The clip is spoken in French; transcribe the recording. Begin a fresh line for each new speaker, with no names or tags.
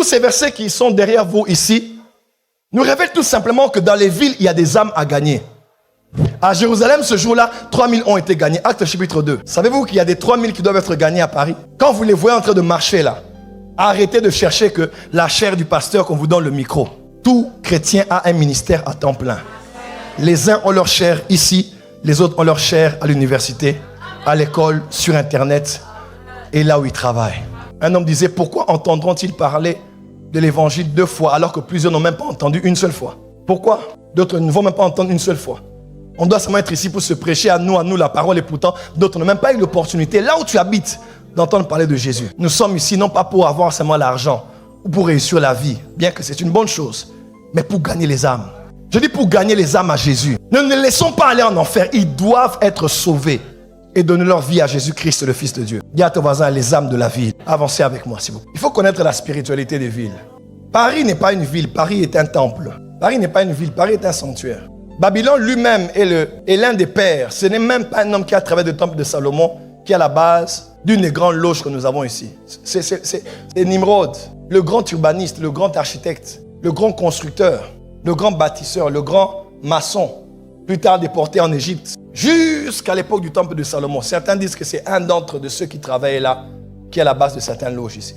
Tous ces versets qui sont derrière vous ici nous révèlent tout simplement que dans les villes, il y a des âmes à gagner. À Jérusalem, ce jour-là, 3000 ont été gagnés. Acte chapitre 2. Savez-vous qu'il y a des 3000 qui doivent être gagnés à Paris? Quand vous les voyez en train de marcher là, arrêtez de chercher que la chair du pasteur qu'on vous donne le micro. Tout chrétien a un ministère à temps plein. Les uns ont leur chair ici, les autres ont leur chair à l'université, à l'école, sur Internet et là où ils travaillent. Un homme disait, pourquoi entendront-ils parler de l'évangile 2 fois alors que plusieurs n'ont même pas entendu une seule fois? Pourquoi? D'autres ne vont même pas entendre une seule fois. On doit seulement être ici pour se prêcher à nous la parole, et pourtant d'autres n'ont même pas eu l'opportunité, là où tu habites, d'entendre parler de Jésus. Nous sommes ici non pas pour avoir seulement l'argent ou pour réussir la vie, bien que c'est une bonne chose, mais pour gagner les âmes. Je dis pour gagner les âmes à Jésus. Ne les laissons pas aller en enfer, ils doivent être sauvés et donner leur vie à Jésus-Christ, le Fils de Dieu. Dis à ton voisin, les âmes de la ville. Avancez avec moi, s'il vous plaît. Il faut connaître la spiritualité des villes. Paris n'est pas une ville, Paris est un temple. Paris n'est pas une ville, Paris est un sanctuaire. Babylone lui-même est l'un des pères. Ce n'est même pas un homme qui a travaillé le temple de Salomon qui est à la base d'une des grandes loges que nous avons ici. C'est Nimrod, le grand urbaniste, le grand architecte, le grand constructeur, le grand bâtisseur, le grand maçon, plus tard déporté en Égypte, jusqu'à l'époque du temple de Salomon. Certains disent que c'est un d'entre ceux qui travaillaient là, qui est à la base de certaines loges ici.